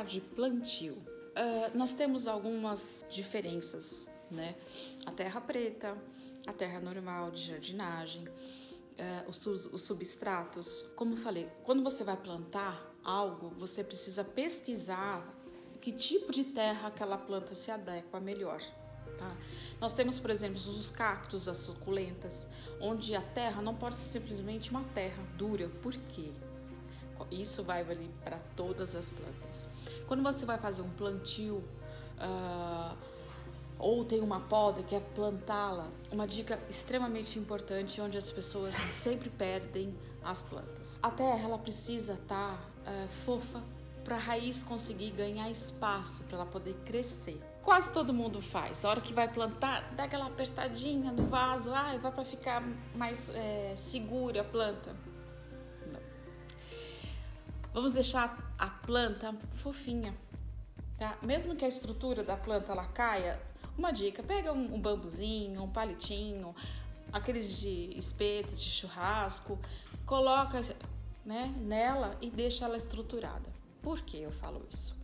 falar de plantio, nós temos algumas diferenças, né? A terra preta, a terra normal de jardinagem, os substratos. Como eu falei, quando você vai plantar algo, você precisa pesquisar que tipo de terra aquela planta se adequa melhor. Tá? Nós temos, por exemplo, os cactos, as suculentas, onde a terra não pode ser simplesmente uma terra dura. Por quê? Isso vai valer para todas as plantas. Quando você vai fazer um plantio ou tem uma poda que é plantá-la, uma dica extremamente importante onde as pessoas sempre perdem as plantas. A terra ela precisa estar fofa para a raiz conseguir ganhar espaço para ela poder crescer. Quase todo mundo faz. A hora que vai plantar, dá aquela apertadinha no vaso, vai para ficar mais segura a planta. Não. Vamos deixar a planta fofinha, tá? Mesmo que a estrutura da planta ela caia, uma dica, pega um bambuzinho, um palitinho, aqueles de espeto, de churrasco, coloca, né, nela e deixa ela estruturada. Por que eu falo isso?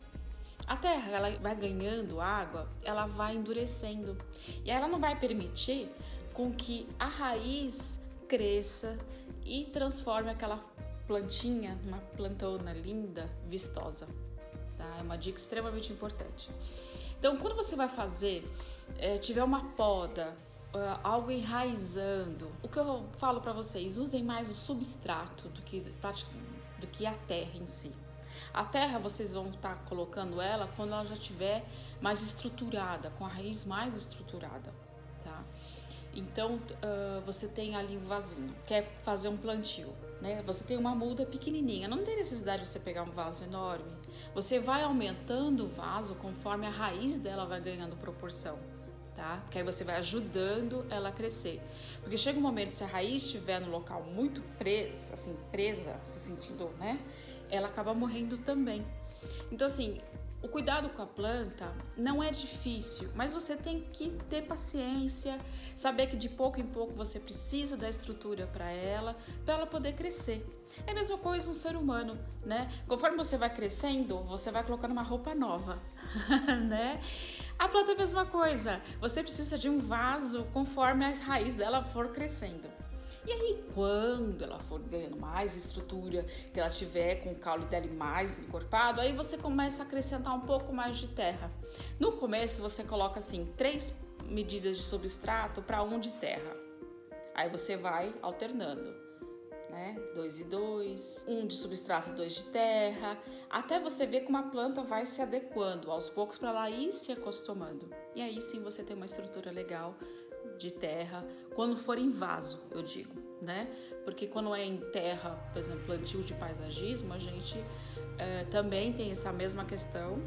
A terra ela vai ganhando água, ela vai endurecendo e ela não vai permitir com que a raiz cresça e transforme aquela plantinha numa plantona linda, vistosa. Tá? É uma dica extremamente importante. Então, quando você vai fazer, tiver uma poda, algo enraizando, o que eu falo para vocês, usem mais o substrato do que a terra em si. A terra vocês vão estar colocando ela quando ela já estiver mais estruturada, com a raiz mais estruturada, tá? Então, você tem ali um vasinho, quer fazer um plantio, né? Você tem uma muda pequenininha, não tem necessidade de você pegar um vaso enorme. Você vai aumentando o vaso conforme a raiz dela vai ganhando proporção, tá? Porque aí você vai ajudando ela a crescer. Porque chega um momento, se a raiz estiver no local muito presa, se sentindo, né? Ela acaba morrendo também. Então, assim, o cuidado com a planta não é difícil, mas você tem que ter paciência, saber que de pouco em pouco você precisa da estrutura para ela poder crescer. É a mesma coisa um ser humano, né? Conforme você vai crescendo, você vai colocando uma roupa nova, né? A planta é a mesma coisa, você precisa de um vaso conforme a raiz dela for crescendo. E aí, quando ela for ganhando mais estrutura, que ela tiver com o caule dela mais encorpado, aí você começa a acrescentar um pouco mais de terra. No começo, você coloca assim 3 medidas de substrato para 1 de terra. Aí você vai alternando, né? 2 e 2, 1 de substrato, 2 de terra, até você ver como a planta vai se adequando aos poucos para ela ir se acostumando. E aí sim você tem uma estrutura legal de terra, quando for em vaso, eu digo, né? Porque quando é em terra, por exemplo, plantio de paisagismo, a gente também tem essa mesma questão,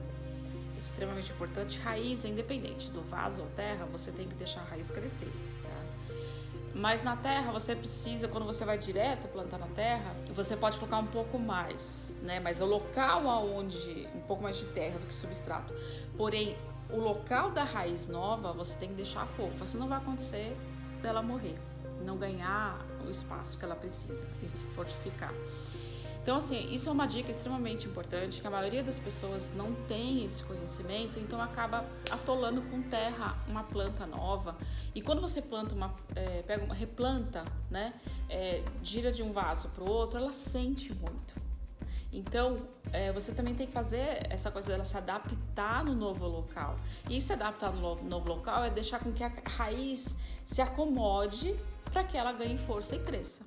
extremamente importante, raiz, independente do vaso ou terra, você tem que deixar a raiz crescer, tá? Mas na terra você precisa, quando você vai direto plantar na terra, você pode colocar um pouco mais, né? Mas o local aonde, um pouco mais de terra do que substrato, porém, o local da raiz nova você tem que deixar fofa, senão vai acontecer dela morrer, não ganhar o espaço que ela precisa e se fortificar. Então, assim, isso é uma dica extremamente importante, que a maioria das pessoas não tem esse conhecimento, então acaba atolando com terra uma planta nova. E quando você planta replanta, né, gira de um vaso para o outro, ela sente muito. Então, você também tem que fazer essa coisa dela se adaptar no novo local. E se adaptar no novo local é deixar com que a raiz se acomode para que ela ganhe força e cresça.